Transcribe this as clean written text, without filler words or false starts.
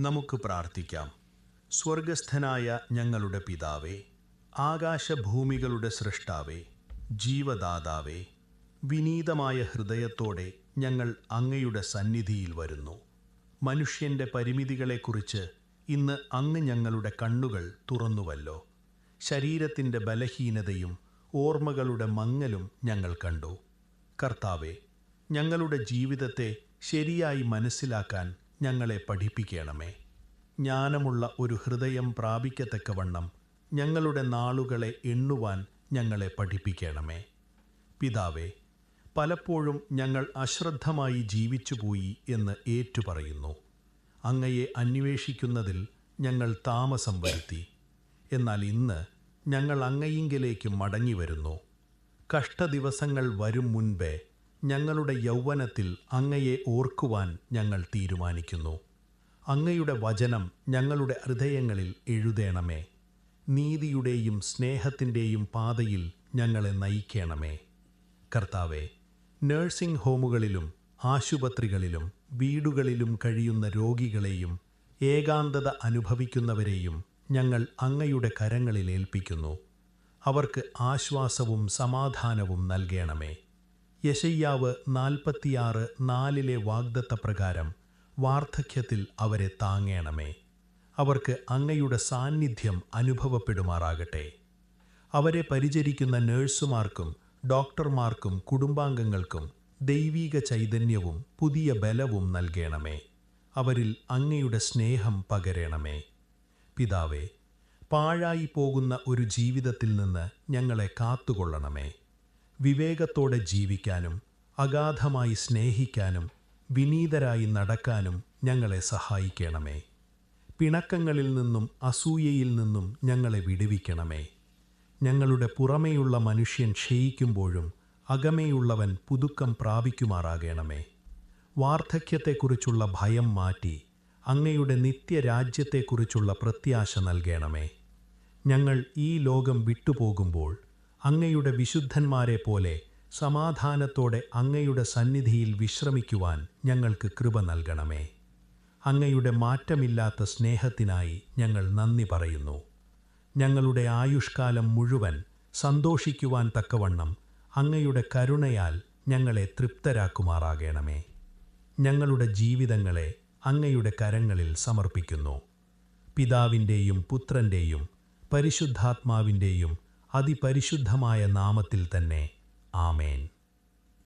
നമുക്ക് പ്രാർത്ഥിക്കാം. സ്വർഗസ്ഥനായ ഞങ്ങളുടെ പിതാവേ, ആകാശഭൂമികളുടെ സൃഷ്ടാവേ, ജീവദാതാവേ, വിനീതമായ ഹൃദയത്തോടെ ഞങ്ങൾ അങ്ങയുടെ സന്നിധിയിൽ വരുന്നു. മനുഷ്യൻ്റെ പരിമിതികളെക്കുറിച്ച് ഇന്ന് അങ്ങ് ഞങ്ങളുടെ കണ്ണുകൾ തുറന്നുവല്ലോ. ശരീരത്തിൻ്റെ ബലഹീനതയും ഓർമ്മകളുടെ മങ്ങലും ഞങ്ങൾ കണ്ടു. കർത്താവേ, ഞങ്ങളുടെ ജീവിതത്തെ ശരിയായി മനസ്സിലാക്കാൻ ഞങ്ങളെ പഠിപ്പിക്കണമേ. ജ്ഞാനമുള്ള ഒരു ഹൃദയം പ്രാപിക്കത്തക്കവണ്ണം ഞങ്ങളുടെ നാളുകളെ എണ്ണുവാൻ ഞങ്ങളെ പഠിപ്പിക്കണമേ. പിതാവേ, പലപ്പോഴും ഞങ്ങൾ അശ്രദ്ധമായി ജീവിച്ചുപോയി എന്ന് ഏറ്റുപറയുന്നു. അങ്ങയെ അന്വേഷിക്കുന്നതിൽ ഞങ്ങൾ താമസം വരുത്തി. എന്നാൽ ഇന്ന് ഞങ്ങൾ അങ്ങയിങ്കിലേക്ക് മടങ്ങി വരുന്നു. കഷ്ടദിവസങ്ങൾ വരും മുൻപേ ഞങ്ങളുടെ യൗവനത്തിൽ അങ്ങയെ ഓർക്കുവാൻ ഞങ്ങൾ തീരുമാനിക്കുന്നു. അങ്ങയുടെ വചനം ഞങ്ങളുടെ ഹൃദയങ്ങളിൽ എഴുതേണമേ. നീതിയുടെയും സ്നേഹത്തിൻ്റെയും പാതയിൽ ഞങ്ങളെ നയിക്കണമേ. കർത്താവേ, നഴ്സിംഗ് ഹോമുകളിലും ആശുപത്രികളിലും വീടുകളിലും കഴിയുന്ന രോഗികളെയും ഏകാന്തത അനുഭവിക്കുന്നവരെയും ഞങ്ങൾ അങ്ങയുടെ കരങ്ങളിൽ ഏൽപ്പിക്കുന്നു. അവർക്ക് ആശ്വാസവും സമാധാനവും നൽകണമേ. യെശയ്യാവ് 46:4 വാഗ്ദത്തപ്രകാരം വാർദ്ധക്യത്തിൽ അവരെ താങ്ങണമേ. അവർക്ക് അങ്ങയുടെ സാന്നിധ്യം അനുഭവപ്പെടുമാറാകട്ടെ. അവരെ പരിചരിക്കുന്ന നഴ്സുമാർക്കും ഡോക്ടർമാർക്കും കുടുംബാംഗങ്ങൾക്കും ദൈവീക ചൈതന്യവും പുതിയ ബലവും നൽകണമേ. അവരിൽ അങ്ങയുടെ സ്നേഹം പകരണമേ. പിതാവേ, പാഴായി പോകുന്ന ഒരു ജീവിതത്തിൽ നിന്ന് ഞങ്ങളെ കാത്തുകൊള്ളണമേ. വിവേകത്തോടെ ജീവിക്കാനും അഗാധമായി സ്നേഹിക്കാനും വിനീതരായി നടക്കാനും ഞങ്ങളെ സഹായിക്കണമേ. പിണക്കങ്ങളിൽ നിന്നും അസൂയയിൽ നിന്നും ഞങ്ങളെ വിടുവിക്കണമേ. ഞങ്ങളുടെ പുറമേയുള്ള മനുഷ്യൻ ക്ഷയിക്കുമ്പോഴും അകമേയുള്ളവൻ പുതുക്കം പ്രാപിക്കുമാറാകണമേ. വാർദ്ധക്യത്തെക്കുറിച്ചുള്ള ഭയം മാറ്റി അങ്ങയുടെ നിത്യരാജ്യത്തെക്കുറിച്ചുള്ള പ്രത്യാശ നൽകണമേ. ഞങ്ങൾ ഈ ലോകം വിട്ടുപോകുമ്പോൾ അങ്ങയുടെ വിശുദ്ധന്മാരെ പോലെ സമാധാനത്തോടെ അങ്ങയുടെ സന്നിധിയിൽ വിശ്രമിക്കുവാൻ ഞങ്ങൾക്ക് കൃപ നൽകണമേ. അങ്ങയുടെ മാറ്റമില്ലാത്ത സ്നേഹത്തിനായി ഞങ്ങൾ നന്ദി പറയുന്നു. ഞങ്ങളുടെ ആയുഷ്കാലം മുഴുവൻ സന്തോഷിക്കുവാൻ തക്കവണ്ണം അങ്ങയുടെ കരുണയാൽ ഞങ്ങളെ തൃപ്തരാക്കുമാറാകണമേ. ഞങ്ങളുടെ ജീവിതങ്ങളെ അങ്ങയുടെ കരങ്ങളിൽ സമർപ്പിക്കുന്നു. പിതാവിൻ്റെയും പുത്രൻ്റെയും പരിശുദ്ധാത്മാവിൻ്റെയും അതിപരിശുദ്ധമായ നാമത്തിൽ തന്നെ. ആമേൻ.